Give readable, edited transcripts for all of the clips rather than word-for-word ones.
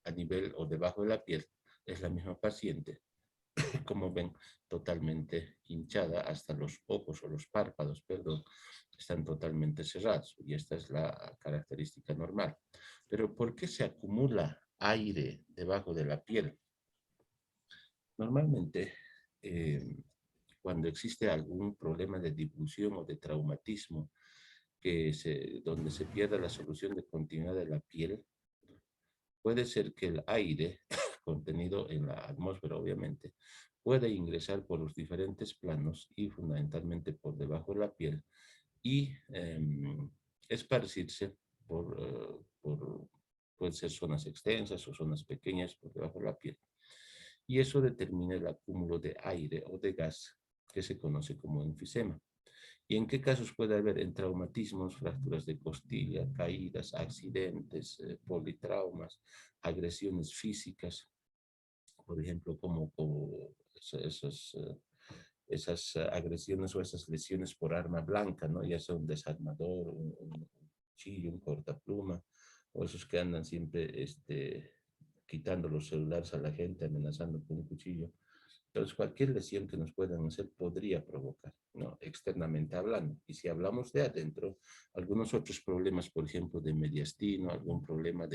a nivel o debajo de la piel, es la misma paciente. Como ven, totalmente hinchada, hasta los ojos o los párpados, perdón, están totalmente cerrados. Y esta es la característica normal. Pero ¿por qué se acumula aire debajo de la piel? Normalmente, cuando existe algún problema de difusión o de traumatismo, donde se pierda la solución de continuidad de la piel, puede ser que el aire contenido en la atmósfera, obviamente, puede ingresar por los diferentes planos y fundamentalmente por debajo de la piel y esparcirse pueden ser zonas extensas o zonas pequeñas por debajo de la piel. Y eso determina el acúmulo de aire o de gas que se conoce como enfisema. ¿Y en qué casos puede haber? En traumatismos, fracturas de costilla, caídas, accidentes, politraumas, agresiones físicas, por ejemplo, como esas agresiones o esas lesiones por arma blanca, ¿no? Ya sea un desarmador, un cuchillo, un cortapluma, o esos que andan siempre quitando los celulares a la gente, amenazando con un cuchillo. Entonces, cualquier lesión que nos puedan hacer podría provocar, ¿no? Externamente hablando. Y si hablamos de adentro, algunos otros problemas, por ejemplo, de mediastino, algún problema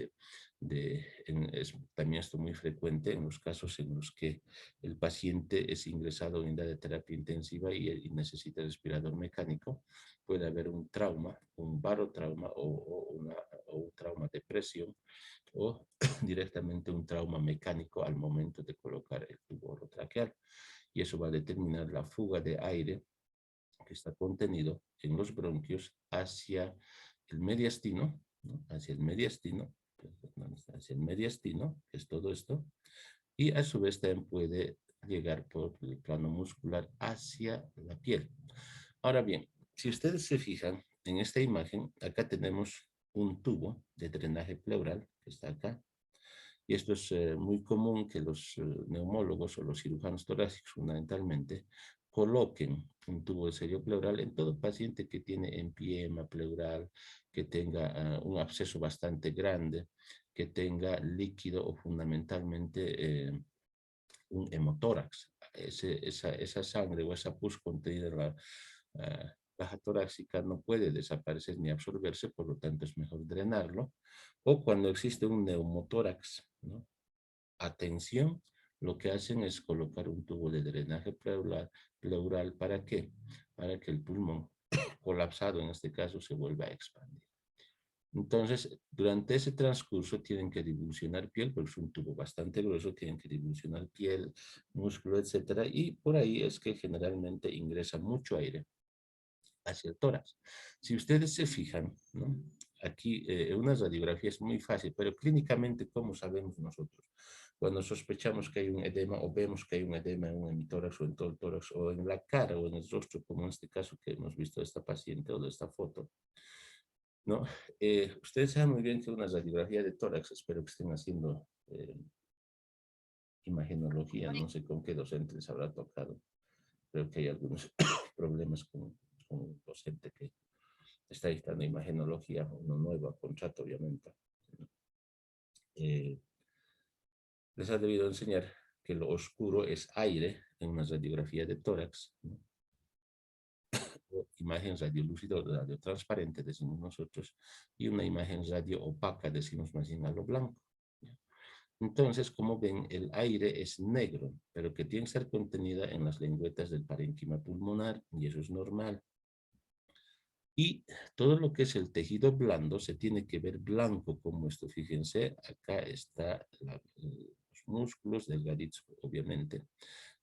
también esto muy frecuente en los casos en los que el paciente es ingresado a unidad de terapia intensiva y necesita respirador mecánico, puede haber un trauma, un barotrauma o un trauma de presión o directamente un trauma mecánico al momento de colocar el tubo orotraqueal. Y eso va a determinar la fuga de aire que está contenido en los bronquios hacia el mediastino, ¿no? Hacia el mediastino, que es todo esto, y a su vez también puede llegar por el plano muscular hacia la piel. Ahora bien, si ustedes se fijan en esta imagen, acá tenemos un tubo de drenaje pleural que está acá. Y esto es muy común que los neumólogos o los cirujanos torácicos fundamentalmente coloquen un tubo de sello pleural en todo paciente que tiene empiema pleural, que tenga un absceso bastante grande, que tenga líquido o fundamentalmente un hemotórax. Esa sangre o esa pus contenida en la caja torácica no puede desaparecer ni absorberse, por lo tanto es mejor drenarlo. O cuando existe un neumotórax, ¿no? Atención, lo que hacen es colocar un tubo de drenaje pleural. ¿Para qué? Para que el pulmón colapsado en este caso se vuelva a expandir. Entonces, durante ese transcurso tienen que divulsionar piel, porque es un tubo bastante grueso, tienen que divulsionar piel, músculo, etcétera, y por ahí es que generalmente ingresa mucho aire hacia el tórax. Si ustedes se fijan, ¿no? Aquí una radiografía es muy fácil, pero clínicamente, ¿cómo sabemos nosotros? Cuando sospechamos que hay un edema o vemos que hay un edema en un hemitórax o en todo el tórax o en la cara o en el rostro, como en este caso que hemos visto de esta paciente o de esta foto, ¿no? Ustedes saben muy bien que una radiografía de tórax, espero que estén haciendo imagenología, no sé con qué docente les habrá tocado, creo que hay algunos problemas con un docente que está dictando imagenología, uno nuevo a contrato, obviamente. Eh, Les ha debido enseñar que lo oscuro es aire en una radiografía de tórax, ¿no? Imagen radiolúcida o radiotransparente, decimos nosotros, y una imagen radio opaca, decimos más bien a lo blanco. Entonces, como ven, el aire es negro, pero que tiene que ser contenida en las lengüetas del parénquima pulmonar, y eso es normal. Y todo lo que es el tejido blando se tiene que ver blanco como esto. Fíjense, acá está los músculos delgaditos, obviamente,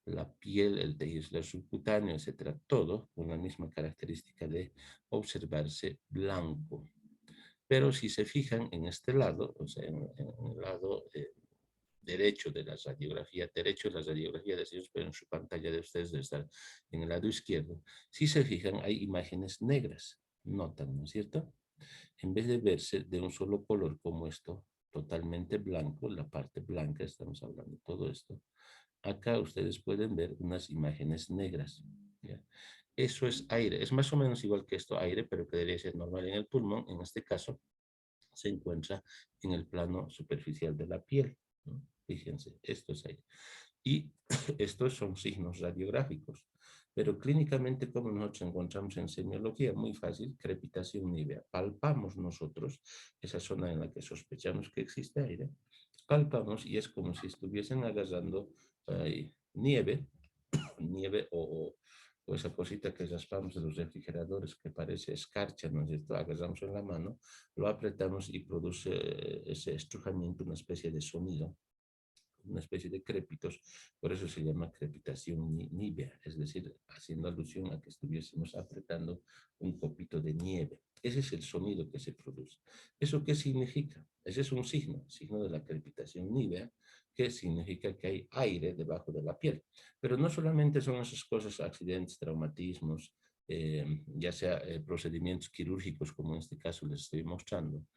la piel, el tejido subcutáneo, etcétera, todo con la misma característica de observarse blanco. Pero si se fijan en este lado, o sea, en el lado derecho de la radiografía, decimos, pero en su pantalla de ustedes debe estar en el lado izquierdo, si se fijan hay imágenes negras, notan, ¿no es cierto? En vez de verse de un solo color como esto, totalmente blanco, la parte blanca, estamos hablando de todo esto, acá ustedes pueden ver unas imágenes negras, ¿ya? Eso es aire, es más o menos igual que esto, aire, pero que debería ser normal en el pulmón, en este caso, se encuentra en el plano superficial de la piel, ¿no? Fíjense, esto es ahí. Y estos son signos radiográficos. Pero clínicamente, como nosotros encontramos en semiología, muy fácil, crepitación nívea. Palpamos nosotros esa zona en la que sospechamos que existe aire, palpamos y es como si estuviesen agarrando nieve, nieve o esa cosita que raspamos de los refrigeradores que parece escarcha, ¿no es cierto? Agarramos en la mano, lo apretamos y produce ese estrujamiento, una especie de sonido, una especie de crépitos, por eso se llama crepitación nívea, es decir, haciendo alusión a que estuviésemos apretando un copito de nieve. Ese es el sonido que se produce. ¿Eso qué significa? Ese es un signo de la crepitación nívea, que significa que hay aire debajo de la piel. Pero no solamente son esas cosas, accidentes, traumatismos, ya sea procedimientos quirúrgicos, como en este caso les estoy mostrando,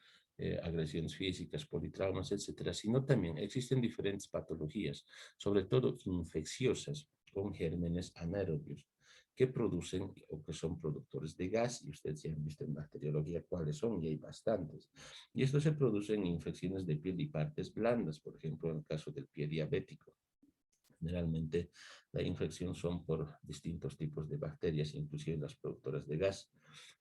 agresiones físicas, politraumas, etcétera, sino también existen diferentes patologías, sobre todo infecciosas, con gérmenes anaerobios, que producen o que son productores de gas, y ustedes ya han visto en bacteriología cuáles son, y hay bastantes. Y esto se produce en infecciones de piel y partes blandas, por ejemplo, en el caso del pie diabético. Generalmente la infección son por distintos tipos de bacterias, inclusive las productoras de gas.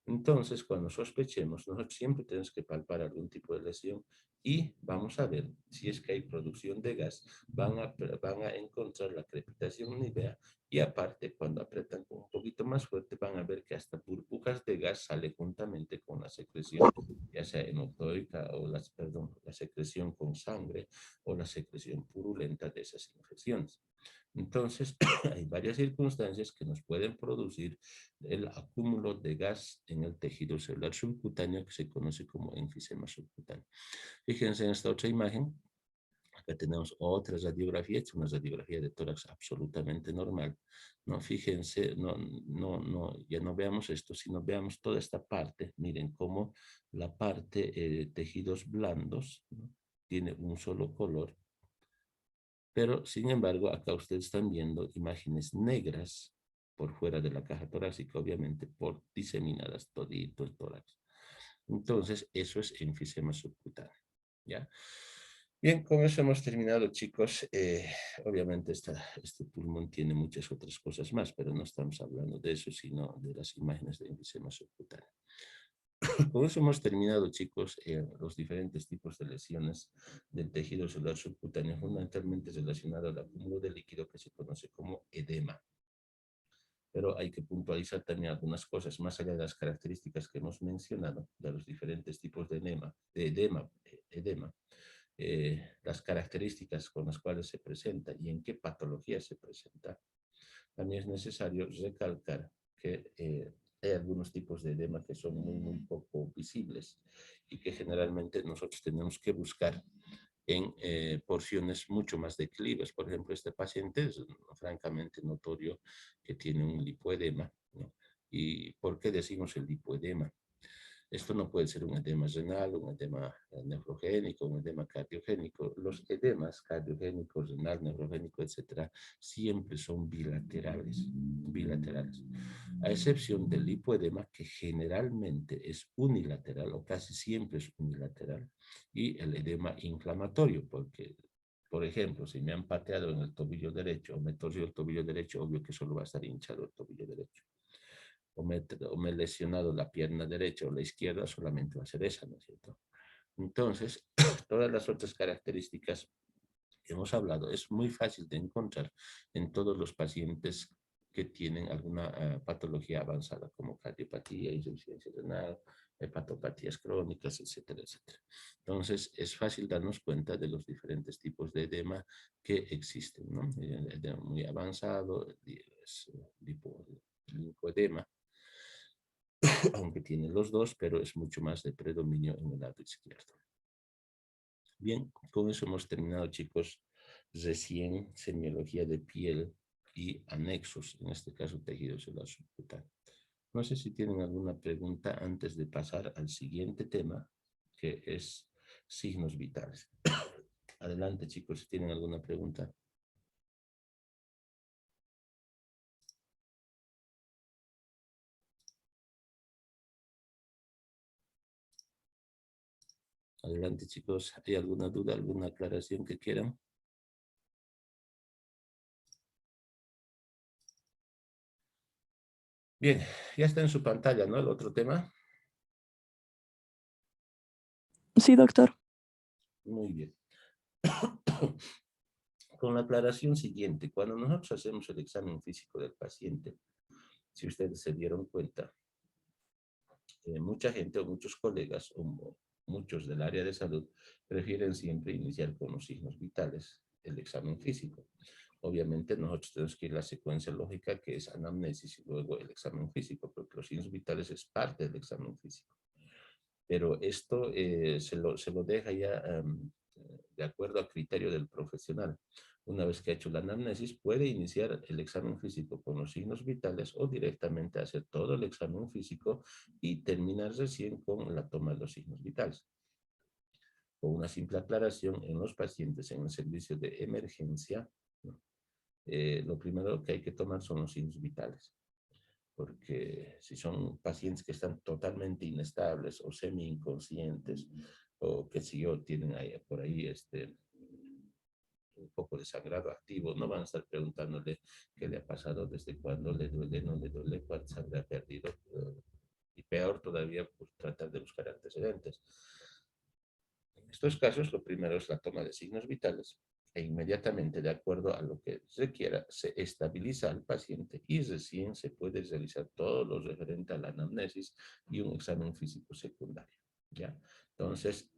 Entonces, cuando sospechemos, nosotros siempre tenemos que palpar algún tipo de lesión y vamos a ver si es que hay producción de gas, van a encontrar la crepitación nívea y aparte, cuando apretan un poquito más fuerte, van a ver que hasta burbujas de gas sale juntamente con la secreción, ya sea hematoica o la secreción con sangre o la secreción purulenta de esas infecciones. Entonces, hay varias circunstancias que nos pueden producir el acúmulo de gas en el tejido celular subcutáneo que se conoce como enfisema subcutáneo. Fíjense en esta otra imagen. Acá tenemos otra radiografía, es una radiografía de tórax absolutamente normal. No, fíjense, ya no veamos esto, sino veamos toda esta parte. Miren cómo la parte de tejidos blandos, ¿no?, tiene un solo color. Pero, sin embargo, acá ustedes están viendo imágenes negras por fuera de la caja torácica, obviamente, por diseminadas todito el tórax. Entonces, eso es enfisema subcutáneo, ¿ya? Bien, con eso hemos terminado, chicos. Obviamente, este pulmón tiene muchas otras cosas más, pero no estamos hablando de eso, sino de las imágenes de enfisema subcutáneo. Con eso hemos terminado, chicos, los diferentes tipos de lesiones del tejido celular subcutáneo, fundamentalmente relacionado al acúmulo de líquido que se conoce como edema. Pero hay que puntualizar también algunas cosas, más allá de las características que hemos mencionado, de los diferentes tipos de edema, las características con las cuales se presenta y en qué patología se presenta. También es necesario recalcar que hay algunos tipos de edema que son muy poco visibles y que generalmente nosotros tenemos que buscar en porciones mucho más declives. Por ejemplo, este paciente es francamente notorio que tiene un lipoedema, ¿no? ¿Y por qué decimos el lipoedema? Esto no puede ser un edema renal, un edema nefrogénico, un edema cardiogénico. Los edemas cardiogénicos, renal, nefrogénico, etcétera, siempre son bilaterales. A excepción del lipoedema, que generalmente es unilateral o casi siempre es unilateral, y el edema inflamatorio, porque, por ejemplo, si me han pateado en el tobillo derecho o me torció el tobillo derecho, obvio que solo va a estar hinchado el tobillo derecho. O me he lesionado la pierna derecha o la izquierda, solamente va a ser esa, ¿no es cierto? Entonces, todas las otras características que hemos hablado es muy fácil de encontrar en todos los pacientes que tienen alguna patología avanzada, como cardiopatía, insuficiencia renal, hepatopatías crónicas, etcétera, etcétera. Entonces, es fácil darnos cuenta de los diferentes tipos de edema que existen, ¿no? Edema muy avanzado, linfoedema, aunque tiene los dos, pero es mucho más de predominio en el lado izquierdo. Bien, con eso hemos terminado, chicos, recién semiología de piel y anexos, en este caso tejido celular subcutáneo. No sé si tienen alguna pregunta antes de pasar al siguiente tema, que es signos vitales. Adelante, chicos, si tienen alguna pregunta. Adelante, chicos. ¿Hay alguna duda, alguna aclaración que quieran? Bien, ya está en su pantalla, ¿no? El otro tema. Sí, doctor. Muy bien. Con la aclaración siguiente, cuando nosotros hacemos el examen físico del paciente, si ustedes se dieron cuenta, mucha gente o muchos colegas o muchos del área de salud prefieren siempre iniciar con los signos vitales el examen físico. Obviamente nosotros tenemos que ir a la secuencia lógica que es anamnesis y luego el examen físico, porque los signos vitales es parte del examen físico. Pero esto se lo deja ya de acuerdo al criterio del profesional. Una vez que ha hecho la anamnesis, puede iniciar el examen físico con los signos vitales o directamente hacer todo el examen físico y terminar recién con la toma de los signos vitales. Con una simple aclaración, en los pacientes en el servicio de emergencia, ¿no? Lo primero que hay que tomar son los signos vitales, porque si son pacientes que están totalmente inestables o semi-inconscientes, o que si yo, tienen ahí, por ahí un poco de sangrado activo, no van a estar preguntándole qué le ha pasado, desde cuándo le duele, no le duele, cuánta sangre ha perdido, y peor todavía, pues tratar de buscar antecedentes. En estos casos, lo primero es la toma de signos vitales e inmediatamente, de acuerdo a lo que se quiera, se estabiliza al paciente y recién se puede realizar todo lo referente a la anamnesis y un examen físico secundario. ¿Ya? Entonces,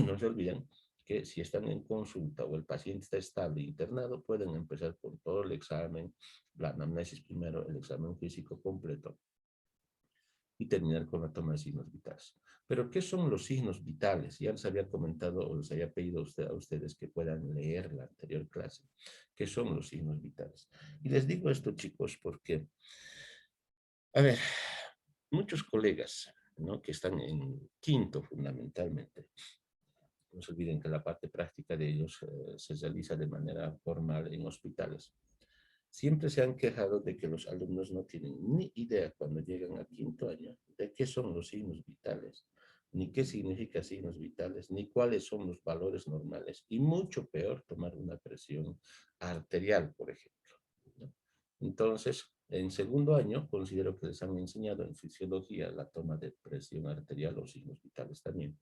no se olviden que si están en consulta o el paciente está estable internado, pueden empezar con todo el examen, la anamnesis primero, el examen físico completo y terminar con la toma de signos vitales. Pero, ¿qué son los signos vitales? Ya les había comentado o les había pedido a ustedes que puedan leer la anterior clase. ¿Qué son los signos vitales? Y les digo esto, chicos, porque, a ver, muchos colegas, ¿no?, que están en quinto fundamentalmente, no se olviden que la parte práctica de ellos se realiza de manera formal en hospitales. Siempre se han quejado de que los alumnos no tienen ni idea cuando llegan a quinto año de qué son los signos vitales, ni qué significan signos vitales, ni cuáles son los valores normales, y mucho peor tomar una presión arterial, por ejemplo, ¿no? Entonces, en segundo año, considero que les han enseñado en fisiología la toma de presión arterial o signos vitales también.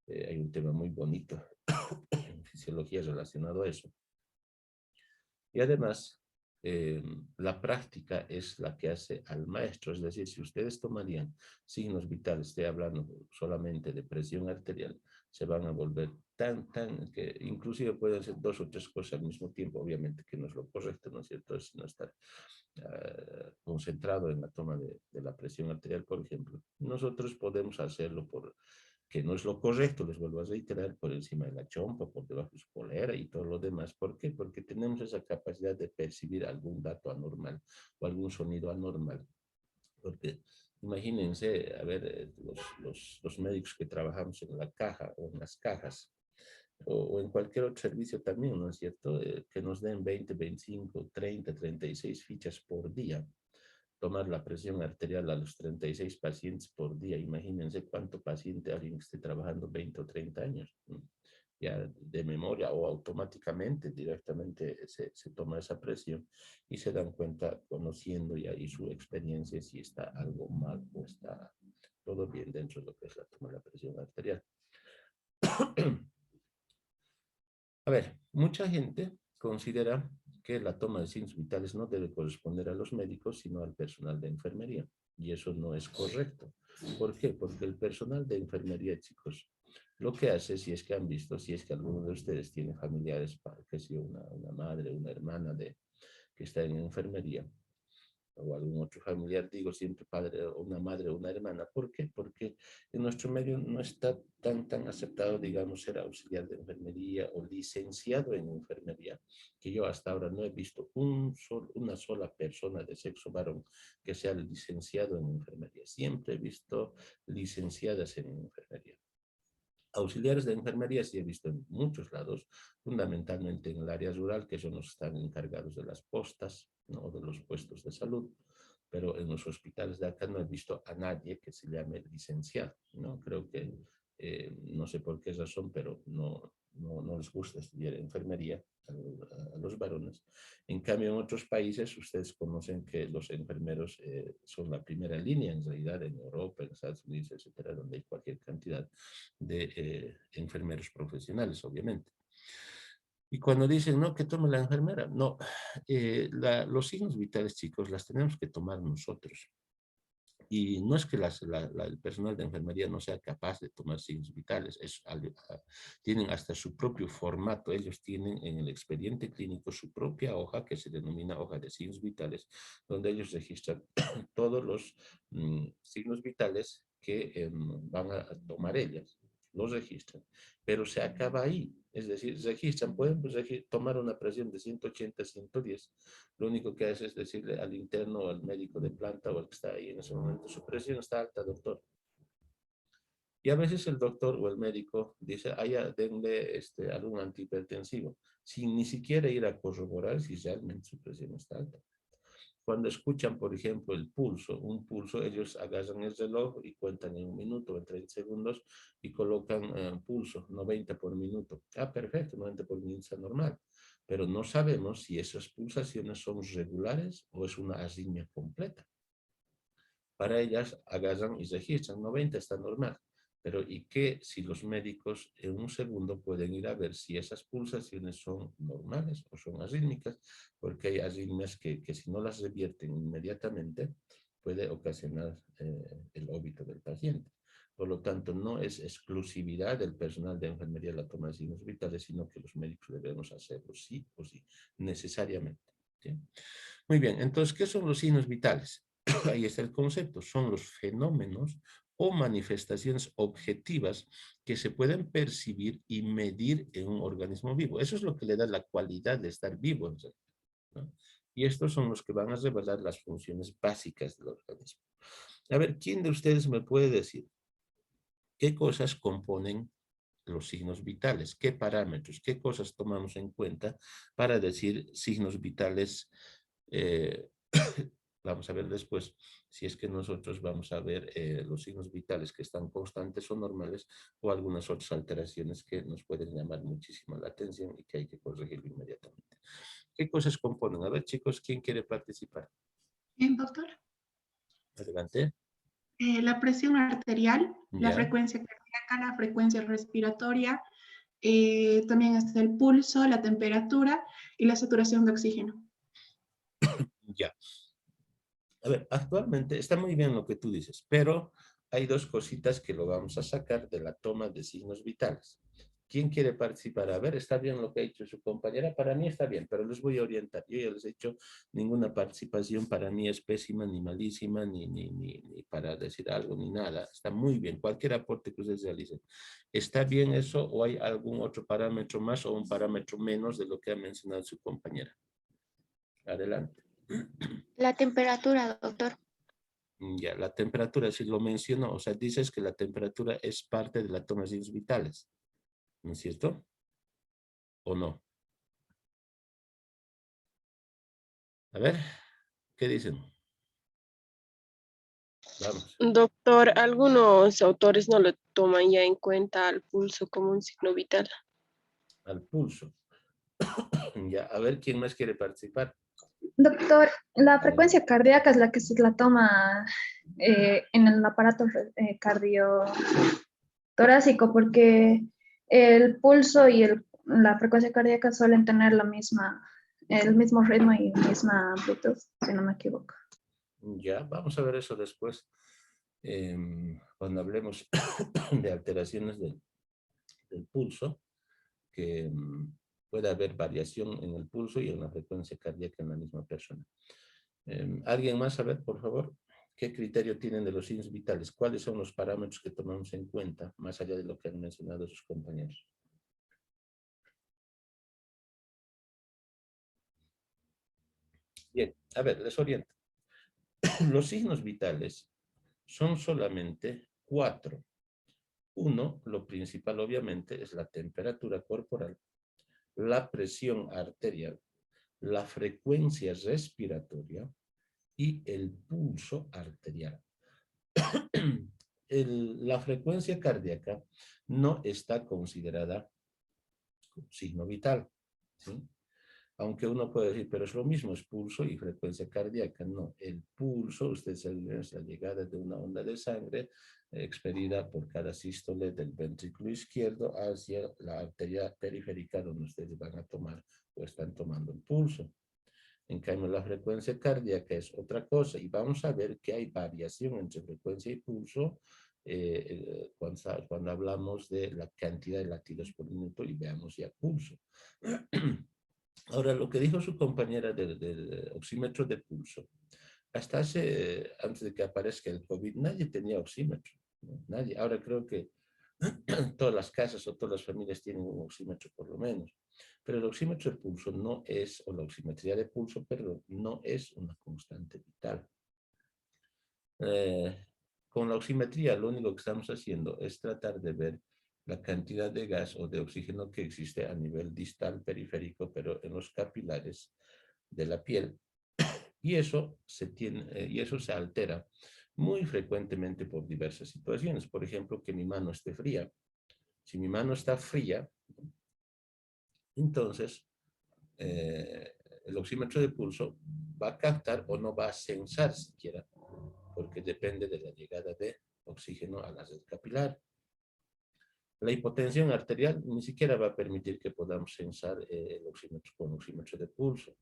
Hay un tema muy bonito en fisiología relacionado a eso. Y además, la práctica es la que hace al maestro. Es decir, si ustedes tomarían signos vitales, estoy hablando solamente de presión arterial, se van a volver que inclusive pueden ser 2 o 3 cosas al mismo tiempo. Obviamente que no es lo correcto, ¿no es cierto? Es no estar concentrado en la toma de la presión arterial, por ejemplo. Nosotros podemos hacerlo por que no es lo correcto, les vuelvo a reiterar, por encima de la chompa, por debajo de su polera y todo lo demás. ¿Por qué? Porque tenemos esa capacidad de percibir algún dato anormal o algún sonido anormal. Porque imagínense, a ver, los médicos que trabajamos en la caja o en las cajas, o en cualquier otro servicio también, ¿no es cierto? Que nos den 20, 25, 30, 36 fichas por día. Tomar la presión arterial a los 36 pacientes por día. Imagínense cuánto paciente alguien que esté trabajando 20 o 30 años, ¿no? Ya de memoria o automáticamente directamente se toma esa presión y se dan cuenta, conociendo ya y su experiencia, si está algo mal o está todo bien dentro de lo que es la toma de la presión arterial. A ver, mucha gente considera que la toma de signos vitales no debe corresponder a los médicos, sino al personal de enfermería. Y eso no es correcto. ¿Por qué? Porque el personal de enfermería, chicos, lo que hace, si es que han visto, si es que alguno de ustedes tiene familiares, que sea una madre, una hermana que está en enfermería, o algún otro familiar, digo siempre padre o una madre o una hermana. ¿Por qué? Porque en nuestro medio no está tan aceptado, digamos, ser auxiliar de enfermería o licenciado en enfermería, que yo hasta ahora no he visto una sola persona de sexo varón que sea licenciado en enfermería. Siempre he visto licenciadas en enfermería. Auxiliares de enfermería sí he visto en muchos lados, fundamentalmente en el área rural, que son los que están encargados de las postas, ¿no?, de los puestos de salud, pero en los hospitales de acá no he visto a nadie que se llame licenciado, ¿no? Creo que no sé por qué razón, pero no les gusta estudiar enfermería a los varones. En cambio, en otros países, ustedes conocen que los enfermeros son la primera línea, en realidad, en Europa, en Estados Unidos, etcétera, donde hay cualquier cantidad de enfermeros profesionales, obviamente. Y cuando dicen, no, que tome la enfermera, no, los signos vitales, chicos, las tenemos que tomar nosotros. Y no es que el personal de enfermería no sea capaz de tomar signos vitales, tienen hasta su propio formato, ellos tienen en el expediente clínico su propia hoja que se denomina hoja de signos vitales, donde ellos registran todos los signos vitales que van a tomar ellas, los registran, pero se acaba ahí, es decir, registran, pueden tomar una presión de 180, 110, lo único que hace es decirle al interno o al médico de planta o al que está ahí en ese momento, su presión está alta, doctor. Y a veces el doctor o el médico dice, denle algún antihipertensivo, sin ni siquiera ir a corroborar si realmente su presión está alta. Cuando escuchan, por ejemplo, un pulso, ellos agarran el reloj y cuentan en 1 minuto o en 30 segundos y colocan pulso, 90 por minuto. Ah, perfecto, 90 por minuto está normal. Pero no sabemos si esas pulsaciones son regulares o es una arritmia completa. Para ellas, agarran y registran, 90 está normal. Pero ¿y qué si los médicos en un segundo pueden ir a ver si esas pulsaciones son normales o son arrítmicas? Porque hay arritmias que si no las revierten inmediatamente, puede ocasionar el óbito del paciente. Por lo tanto, no es exclusividad del personal de enfermería la toma de signos vitales, sino que los médicos debemos hacerlo sí o sí, necesariamente. ¿Sí? Muy bien, entonces, ¿qué son los signos vitales? Ahí está el concepto, son los fenómenos o manifestaciones objetivas que se pueden percibir y medir en un organismo vivo. Eso es lo que le da la cualidad de estar vivo, ¿no? Y estos son los que van a revelar las funciones básicas del organismo. A ver, ¿quién de ustedes me puede decir qué cosas componen los signos vitales? ¿Qué parámetros? ¿Qué cosas tomamos en cuenta para decir signos vitales? Vamos a ver después si es que nosotros vamos a ver los signos vitales que están constantes o normales o algunas otras alteraciones que nos pueden llamar muchísimo la atención y que hay que corregirlo inmediatamente. ¿Qué cosas componen? A ver, chicos, ¿quién quiere participar? Bien, doctor. Adelante. La presión arterial, la Ya. frecuencia cardíaca, la frecuencia respiratoria, también está el pulso, la temperatura y la saturación de oxígeno. Ya. A ver, actualmente está muy bien lo que tú dices, pero hay dos cositas que lo vamos a sacar de la toma de signos vitales. ¿Quién quiere participar? A ver, está bien lo que ha hecho su compañera. Para mí está bien, pero les voy a orientar. Yo ya les he hecho ninguna participación. Para mí es pésima, ni malísima, ni para decir algo, ni nada. Está muy bien. Cualquier aporte que ustedes realicen. ¿Está bien eso o hay algún otro parámetro más o un parámetro menos de lo que ha mencionado su compañera? Adelante. La temperatura, doctor. Ya, la temperatura, si lo menciono, o sea, dices que la temperatura es parte de la toma de signos vitales, ¿no es cierto? ¿O no? A ver, ¿qué dicen? Vamos. Doctor, algunos autores no lo toman ya en cuenta al pulso como un signo vital. Al pulso. Ya, a ver, ¿quién más quiere participar? Doctor, la frecuencia cardíaca es la que se la toma en el aparato cardiotorácico, porque el pulso y la frecuencia cardíaca suelen tener el mismo ritmo y la misma amplitud, si no me equivoco. Ya, vamos a ver eso después, cuando hablemos de alteraciones del pulso, que puede haber variación en el pulso y en la frecuencia cardíaca en la misma persona. ¿Alguien más? A ver, por favor, ¿qué criterio tienen de los signos vitales? ¿Cuáles son los parámetros que tomamos en cuenta, más allá de lo que han mencionado sus compañeros? Bien, a ver, les oriento. Los signos vitales son solamente 4. Uno, lo principal obviamente es la temperatura corporal, la presión arterial, la frecuencia respiratoria y el pulso arterial. la frecuencia cardíaca no está considerada signo vital, ¿sí? Aunque uno puede decir, pero es lo mismo, es pulso y frecuencia cardíaca. No, el pulso, usted sabe, es la llegada de una onda de sangre expelida por cada sístole del ventrículo izquierdo hacia la arteria periférica donde ustedes van a tomar o están tomando el pulso. En cambio, la frecuencia cardíaca es otra cosa y vamos a ver que hay variación entre frecuencia y pulso cuando hablamos de la cantidad de latidos por minuto y veamos ya pulso. Ahora, lo que dijo su compañera del oxímetro de pulso, hasta antes de que aparezca el COVID, nadie tenía oxímetro, ¿no? Nadie. Ahora creo que todas las casas o todas las familias tienen un oxímetro por lo menos. Pero el oxímetro de pulso no es, o la oximetría de pulso, perdón, no es una constante vital. Con la oximetría lo único que estamos haciendo es tratar de ver la cantidad de gas o de oxígeno que existe a nivel distal periférico, pero en los capilares de la piel. Y eso se altera muy frecuentemente por diversas situaciones. Por ejemplo, que mi mano esté fría. Si mi mano está fría, entonces el oxímetro de pulso va a captar o no va a censar siquiera, porque depende de la llegada de oxígeno a la red capilar. La hipotensión arterial ni siquiera va a permitir que podamos censar el oxímetro con oxímetro de pulso.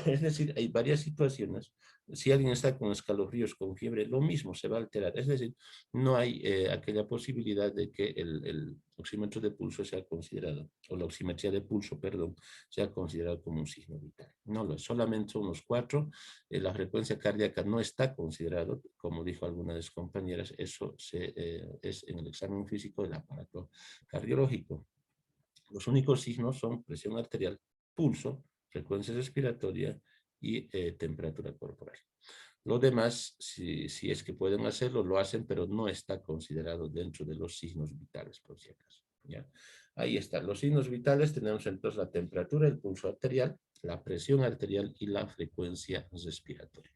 Es decir, hay varias situaciones. Si alguien está con escalofríos, con fiebre, lo mismo se va a alterar. Es decir, no hay aquella posibilidad de que el oxímetro de pulso sea considerado, o la oximetría de pulso, perdón, sea considerado como un signo vital. No lo es, solamente unos 4. La frecuencia cardíaca no está considerado, como dijo alguna de sus compañeras, eso es en el examen físico del aparato cardiológico. Los únicos signos son presión arterial, pulso, frecuencia respiratoria y temperatura corporal. Lo demás, si es que pueden hacerlo, lo hacen, pero no está considerado dentro de los signos vitales, por si acaso. ¿Ya? Ahí están. Los signos vitales tenemos entonces la temperatura, el pulso arterial, la presión arterial y la frecuencia respiratoria.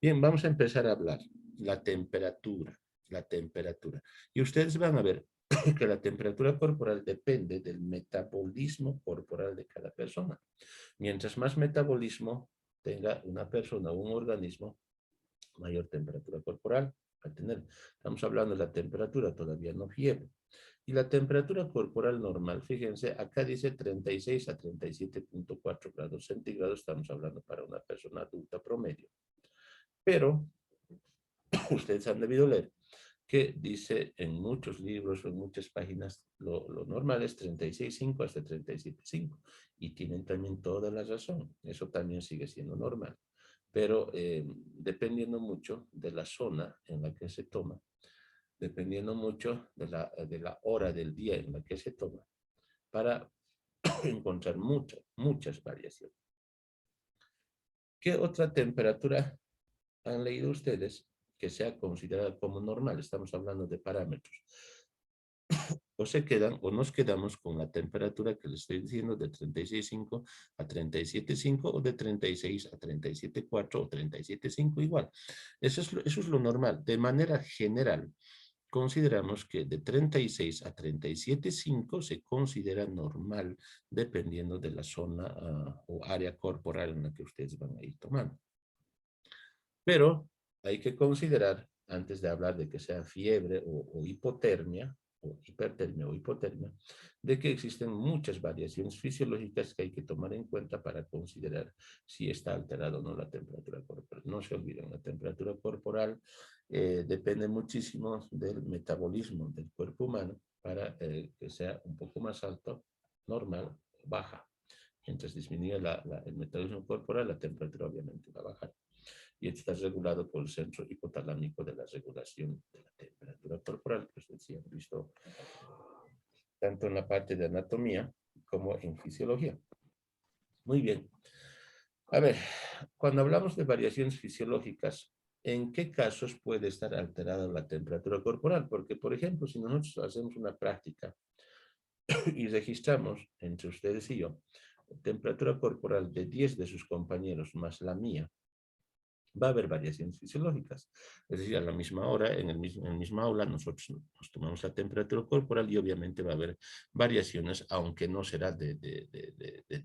Bien, vamos a empezar a hablar. La temperatura. Y ustedes van a ver que la temperatura corporal depende del metabolismo corporal de cada persona. Mientras más metabolismo tenga una persona o un organismo, mayor temperatura corporal va a tener. Estamos hablando de la temperatura, todavía no fiebre. Y la temperatura corporal normal, fíjense, acá dice 36 a 37.4 grados centígrados, estamos hablando para una persona adulta promedio. Pero ustedes han debido leer que dice en muchos libros o en muchas páginas lo normal es 36.5 hasta 37.5 y tienen también toda la razón, eso también sigue siendo normal, pero dependiendo mucho de la zona en la que se toma, dependiendo mucho de la hora del día en la que se toma, para encontrar muchas variaciones. ¿Qué otra temperatura han leído ustedes que sea considerada como normal? Estamos hablando de parámetros. O se quedan o nos quedamos con la temperatura que les estoy diciendo de 36.5 a 37.5 o de 36 a 37.4 o 37.5 igual. Eso es lo normal. De manera general, consideramos que de 36 a 37.5 se considera normal dependiendo de la zona o área corporal en la que ustedes van a ir tomando. Pero hay que considerar, antes de hablar de que sea fiebre o hipotermia, o hipertermia o hipotermia, de que existen muchas variaciones fisiológicas que hay que tomar en cuenta para considerar si está alterada o no la temperatura corporal. No se olviden, la temperatura corporal depende muchísimo del metabolismo del cuerpo humano para que sea un poco más alto, normal o baja. Mientras disminuye el metabolismo corporal, la temperatura obviamente va a bajar. Y esto está regulado por el centro hipotalámico de la regulación de la temperatura corporal, que ustedes sí han visto tanto en la parte de anatomía como en fisiología. Muy bien. A ver, cuando hablamos de variaciones fisiológicas, ¿en qué casos puede estar alterada la temperatura corporal? Porque, por ejemplo, si nosotros hacemos una práctica y registramos entre ustedes y yo temperatura corporal de 10 de sus compañeros más la mía, va a haber variaciones fisiológicas. Es decir, a la misma hora, en el mismo aula, nosotros nos tomamos la temperatura corporal y obviamente va a haber variaciones, aunque no será de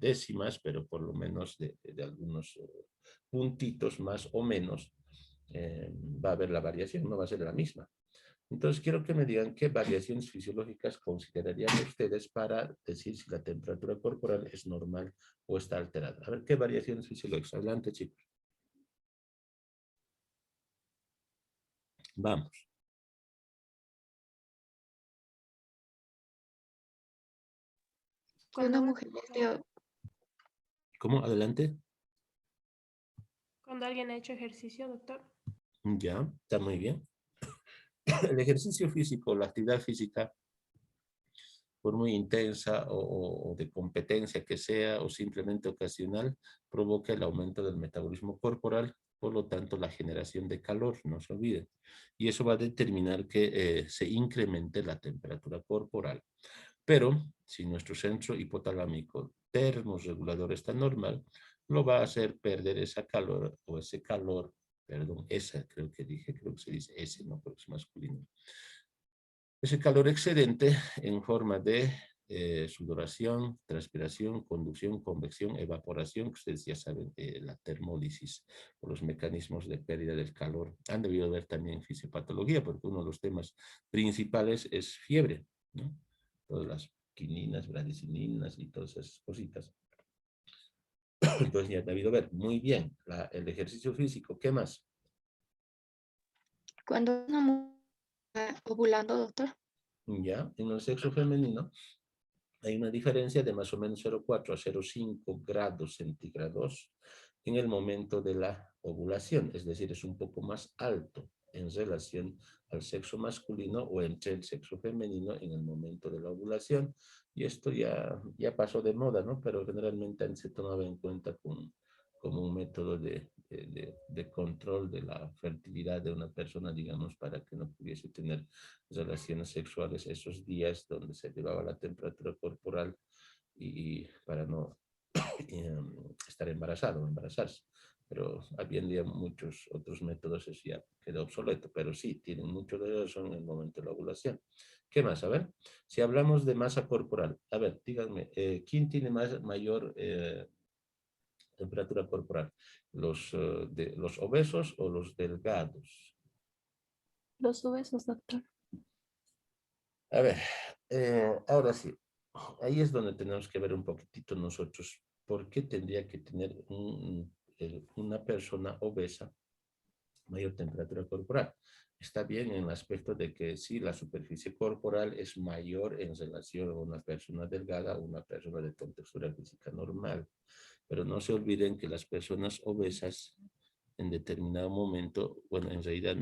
décimas, pero por lo menos de algunos puntitos más o menos, va a haber la variación, no va a ser la misma. Entonces, quiero que me digan qué variaciones fisiológicas considerarían ustedes para decir si la temperatura corporal es normal o está alterada. A ver, ¿qué variaciones fisiológicas? Adelante, chicos. Vamos. Una mujer de ¿Cómo? Adelante. Cuando alguien ha hecho ejercicio, doctor. Ya, está muy bien. El ejercicio físico, la actividad física, por muy intensa o de competencia que sea, o simplemente ocasional, provoca el aumento del metabolismo corporal, por lo tanto la generación de calor, no se olviden. Y eso va a determinar que se incremente la temperatura corporal. Pero si nuestro centro hipotalámico termorregulador está normal, lo va a hacer perder esa calor o ese calor, perdón, esa creo que se dice ese, no, porque es masculino. Ese calor excedente en forma de sudoración, transpiración, conducción, convección, evaporación, que ustedes ya saben, la termólisis o los mecanismos de pérdida del calor. Han debido ver también fisiopatología, porque uno de los temas principales es fiebre, ¿no? Todas las quininas, bradicininas y todas esas cositas. Entonces ya han debido ver. Muy bien, el ejercicio físico. ¿Qué más? cuando una mujer está ovulando, doctor. Ya, en el sexo femenino hay una diferencia de más o menos 0,4 a 0,5 grados centígrados en el momento de la ovulación, es decir, es un poco más alto en relación al sexo masculino o entre el sexo femenino en el momento de la ovulación. Y esto ya pasó de moda, ¿no? Pero generalmente antes se tomaba en cuenta como un método de control de la fertilidad de una persona, digamos, para que no pudiese tener relaciones sexuales esos días donde se elevaba la temperatura corporal y para no estar embarazado o embarazarse. Pero había muchos otros métodos, eso ya quedó obsoleto, pero sí, tienen mucho de razón en el momento de la ovulación. ¿Qué más? A ver, si hablamos de masa corporal, a ver, díganme, ¿quién tiene mayor temperatura corporal? ¿Los obesos o los delgados? Los obesos, doctor. A ver, ahora sí, ahí es donde tenemos que ver un poquitito nosotros por qué tendría que tener una persona obesa mayor temperatura corporal. Está bien en el aspecto de que sí, la superficie corporal es mayor en relación a una persona delgada o una persona de contextura física normal. Pero no se olviden que las personas obesas en determinado momento, bueno, en realidad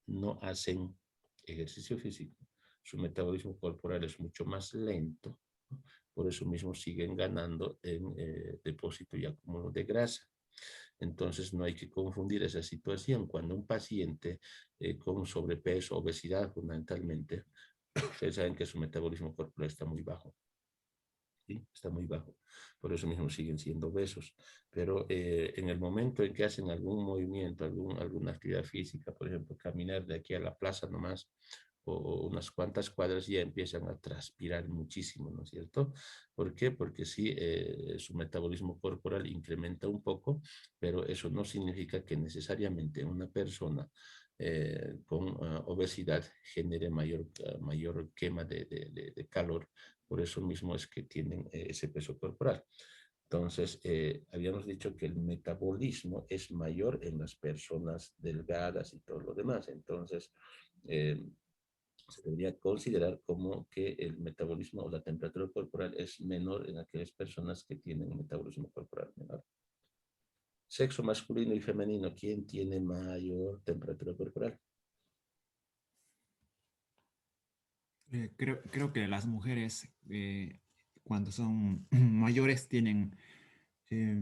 no hacen ejercicio físico. Su metabolismo corporal es mucho más lento. Por eso mismo siguen ganando en depósito y acúmulo de grasa. Entonces no hay que confundir esa situación. Cuando un paciente con sobrepeso, obesidad fundamentalmente, ustedes saben que su metabolismo corporal está muy bajo. ¿Sí? Está muy bajo. Por eso mismo siguen siendo obesos. Pero en el momento en que hacen algún movimiento, alguna actividad física, por ejemplo, caminar de aquí a la plaza nomás, o unas cuantas cuadras, ya empiezan a transpirar muchísimo, ¿no es cierto? ¿Por qué? Porque sí, su metabolismo corporal incrementa un poco, pero eso no significa que necesariamente una persona con obesidad genere mayor quema de calor. Por eso mismo es que tienen ese peso corporal. Entonces, habíamos dicho que el metabolismo es mayor en las personas delgadas y todo lo demás. Entonces, se debería considerar como que el metabolismo o la temperatura corporal es menor en aquellas personas que tienen un metabolismo corporal menor. Sexo masculino y femenino, ¿quién tiene mayor temperatura corporal? Creo que las mujeres cuando son mayores tienen eh,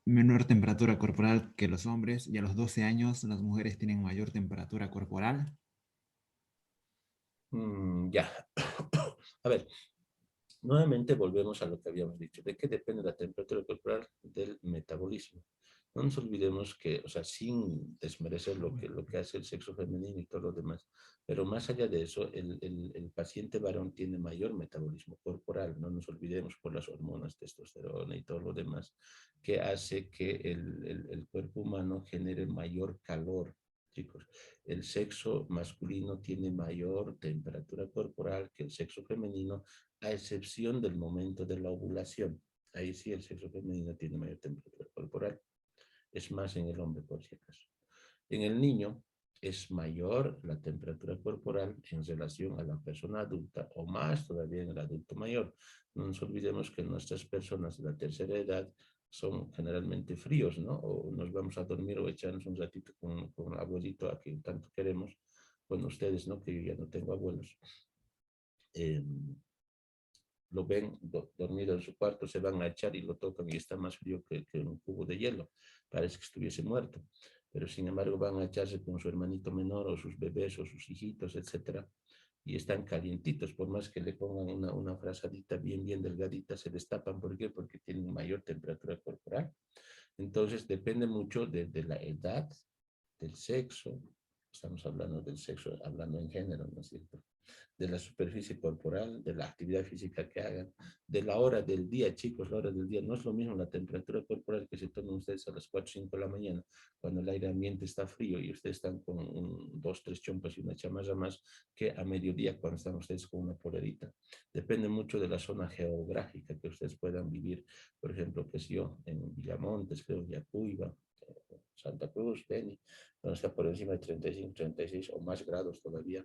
menor temperatura corporal que los hombres y a los 12 años las mujeres tienen mayor temperatura corporal. Ya. A ver, nuevamente volvemos a lo que habíamos dicho. ¿De qué depende la temperatura corporal? Del metabolismo. No nos olvidemos que, o sea, sin desmerecer lo que hace el sexo femenino y todo lo demás, pero más allá de eso, el paciente varón tiene mayor metabolismo corporal, no nos olvidemos por las hormonas, testosterona y todo lo demás, que hace que el cuerpo humano genere mayor calor. Chicos, el sexo masculino tiene mayor temperatura corporal que el sexo femenino, a excepción del momento de la ovulación. Ahí sí el sexo femenino tiene mayor temperatura corporal. Es más en el hombre, por si acaso. En el niño es mayor la temperatura corporal en relación a la persona adulta o más todavía en el adulto mayor. No nos olvidemos que nuestras personas de la tercera edad son generalmente fríos, ¿no? O nos vamos a dormir o echarnos un ratito con el abuelito a quien tanto queremos. Bueno, ustedes, ¿no? Que yo ya no tengo abuelos. Lo ven dormido en su cuarto, se van a echar y lo tocan y está más frío que un cubo de hielo. Parece que estuviese muerto. Pero sin embargo van a echarse con su hermanito menor o sus bebés o sus hijitos, etcétera, y están calientitos. Por más que le pongan una frazadita bien delgadita, se destapan. ¿Por qué? Porque tienen mayor temperatura corporal. Entonces depende mucho de la edad, del sexo. Estamos hablando del sexo, hablando en género, ¿no es cierto? De la superficie corporal, de la actividad física que hagan, de la hora del día, chicos, la hora del día. No es lo mismo la temperatura corporal que se toman ustedes a las 4 o 5 de la mañana, cuando el aire ambiente está frío y ustedes están con 2, 3 chompas y una chamarra más, que a mediodía cuando están ustedes con una polerita. Depende mucho de la zona geográfica que ustedes puedan vivir. Por ejemplo, que si yo, en Villamontes, creo, Yacuiba, Santa Cruz, Beni, donde está por encima de 35, 36 o más grados todavía,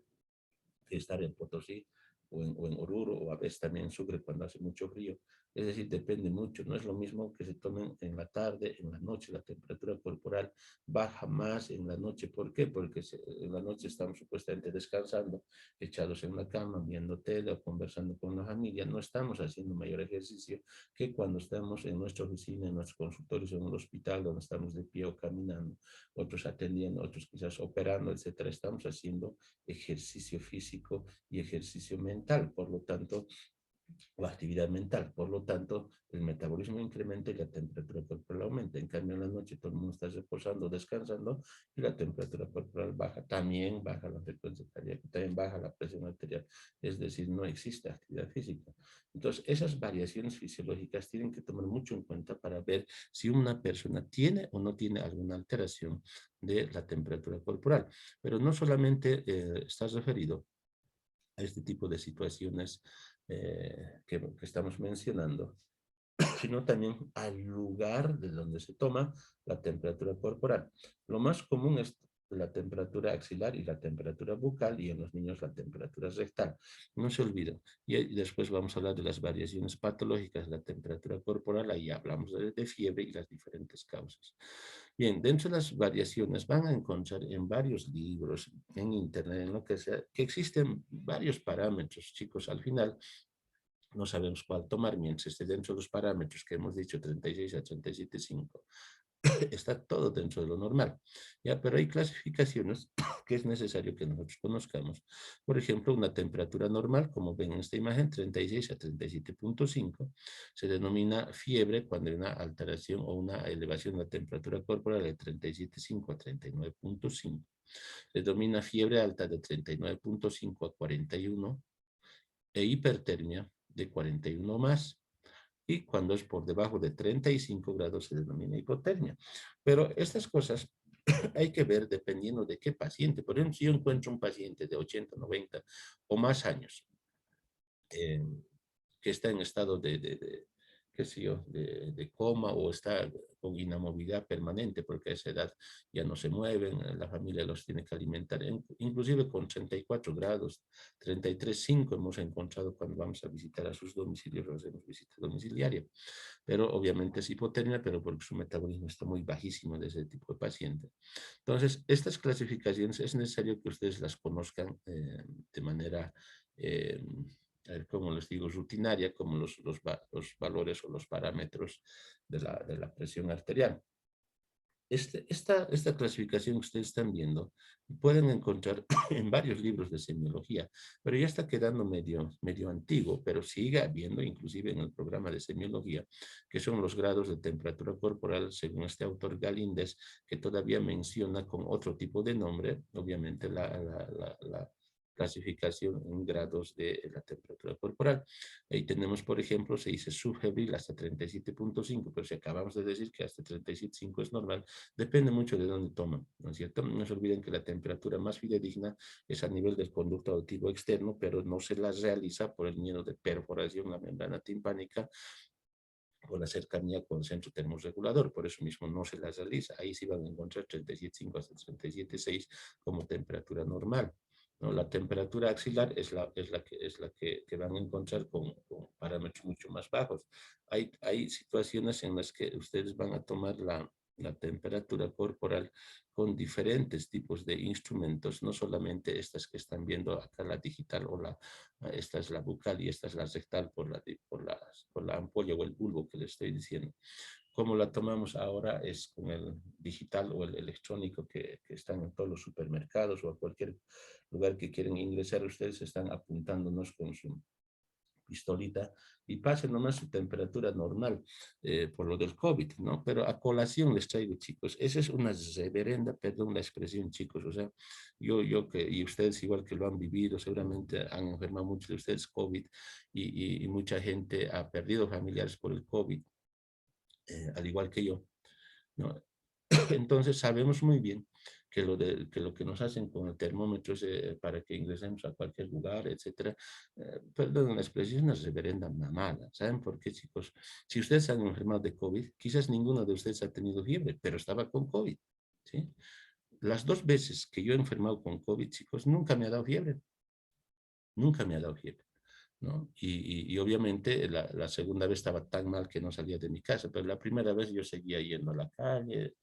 que estar en Potosí o en Oruro, o a veces también en Sucre cuando hace mucho frío. Es decir, depende mucho. No es lo mismo que se tomen en la tarde, en la noche. La temperatura corporal baja más en la noche. ¿Por qué? Porque en la noche estamos supuestamente descansando, echados en la cama, viendo tele o conversando con la familia. No estamos haciendo mayor ejercicio que cuando estamos en nuestra oficina, en nuestros consultorios, en un hospital, donde estamos de pie o caminando, otros atendiendo, otros quizás operando, etcétera. Estamos haciendo ejercicio físico y ejercicio mental, por lo tanto, o actividad mental. Por lo tanto, el metabolismo incrementa y la temperatura corporal aumenta. En cambio, en la noche todo el mundo está reposando, descansando y la temperatura corporal baja. También baja la frecuencia cardíaca, también baja la presión arterial. Es decir, no existe actividad física. Entonces, esas variaciones fisiológicas tienen que tomar mucho en cuenta para ver si una persona tiene o no tiene alguna alteración de la temperatura corporal. Pero no solamente está referido a este tipo de situaciones que estamos mencionando, sino también al lugar de donde se toma la temperatura corporal. Lo más común es la temperatura axilar y la temperatura bucal, y en los niños la temperatura rectal. No se olviden. Y después vamos a hablar de las variaciones patológicas de la temperatura corporal. Ahí hablamos de fiebre y las diferentes causas. Bien, dentro de las variaciones van a encontrar en varios libros, en internet, en lo que sea, que existen varios parámetros, chicos. Al final, no sabemos cuál tomar, mientras esté dentro de los parámetros que hemos dicho, 36 a 37,5. Está todo dentro de lo normal, ¿ya? Pero hay clasificaciones que es necesario que nosotros conozcamos. Por ejemplo, una temperatura normal, como ven en esta imagen, 36 a 37,5, se denomina fiebre cuando hay una alteración o una elevación de la temperatura corporal de 37,5 a 39,5. Se denomina fiebre alta de 39,5 a 41 e hipertermia de 41 más. Y cuando es por debajo de 35 grados se denomina hipotermia. Pero estas cosas hay que ver dependiendo de qué paciente. Por ejemplo, si yo encuentro un paciente de 80, 90 o más años que está en estado qué sé yo, de coma o está con inamovilidad permanente porque a esa edad ya no se mueven, la familia los tiene que alimentar, inclusive con 34 grados, 33,5 hemos encontrado cuando vamos a visitar a sus domicilios, los hacemos visita domiciliaria, pero obviamente es hipotermia, pero porque su metabolismo está muy bajísimo de ese tipo de paciente. Entonces, estas clasificaciones es necesario que ustedes las conozcan de manera como les digo, rutinaria, como los valores o los parámetros de la presión arterial. Esta clasificación que ustedes están viendo pueden encontrar en varios libros de semiología, pero ya está quedando medio antiguo, pero sigue habiendo inclusive en el programa de semiología, que son los grados de temperatura corporal, según este autor Galíndez, que todavía menciona con otro tipo de nombre, obviamente la clasificación en grados de la temperatura corporal. Ahí tenemos, por ejemplo, se dice subfebril hasta 37.5, pero si acabamos de decir que hasta 37.5 es normal, depende mucho de dónde toman, ¿no es cierto? No se olviden que la temperatura más fidedigna es a nivel del conducto auditivo externo, pero no se la realiza por el miedo de perforación la membrana timpánica o la cercanía con el centro termorregulador, por eso mismo no se las realiza. Ahí sí van a encontrar 37.5 hasta 37.6 como temperatura normal, ¿no? La temperatura axilar es la que van a encontrar con parámetros mucho más bajos. Hay situaciones en las que ustedes van a tomar la temperatura corporal con diferentes tipos de instrumentos, no solamente estas que están viendo acá, la digital o esta es la bucal y esta es la rectal por la ampolla o el bulbo que les estoy diciendo. Como la tomamos ahora es con el digital o el electrónico que están en todos los supermercados o a cualquier lugar que quieren ingresar, ustedes están apuntándonos con su pistolita y pasen nomás su temperatura normal por lo del COVID, ¿no? Pero a colación les traigo, chicos, esa es una reverenda, perdón la expresión, chicos, o sea, y ustedes igual que lo han vivido, seguramente han enfermado muchos de ustedes COVID y mucha gente ha perdido familiares por el COVID, al igual que yo, ¿no? Entonces sabemos muy bien que lo que nos hacen con el termómetro es para que ingresemos a cualquier lugar, etcétera. Perdón, la expresión es reverenda mamada. ¿Saben por qué, chicos? Si ustedes han enfermado de COVID, quizás ninguno de ustedes ha tenido fiebre, pero estaba con COVID, ¿sí? Las 2 veces que yo he enfermado con COVID, chicos, nunca me ha dado fiebre. Nunca me ha dado fiebre, ¿no? Y obviamente la segunda vez estaba tan mal que no salía de mi casa, pero la primera vez yo seguía yendo a la calle,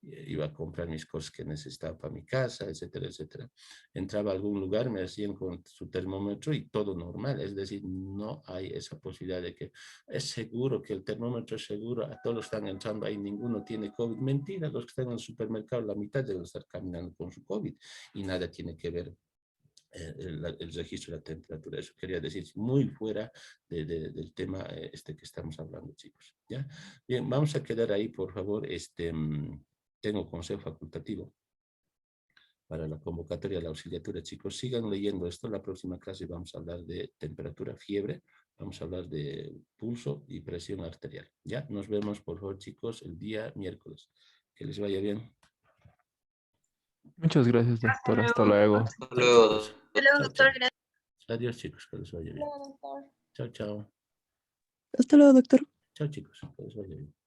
iba a comprar mis cosas que necesitaba para mi casa, etcétera, etcétera. Entraba a algún lugar, me hacían con su termómetro y todo normal, es decir, no hay esa posibilidad de que es seguro que el termómetro es seguro, a todos están entrando ahí, ninguno tiene COVID. Mentira, los que están en el supermercado, la mitad deben estar caminando con su COVID y nada tiene que ver el registro de la temperatura. Eso quería decir, muy fuera del tema que estamos hablando, chicos. ¿Ya? Bien, vamos a quedar ahí, por favor. Tengo consejo facultativo para la convocatoria a la auxiliatura, chicos. Sigan leyendo esto. La próxima clase vamos a hablar de temperatura, fiebre. Vamos a hablar de pulso y presión arterial. ¿Ya? Nos vemos, por favor, chicos, el día miércoles. Que les vaya bien. Muchas gracias, doctor. Hasta luego. Hasta luego. Hasta luego, doctor. Chao. Adiós, chicos, que les vaya bien. Chao, chao. Hasta luego, doctor. Chao, chicos, que les vaya bien.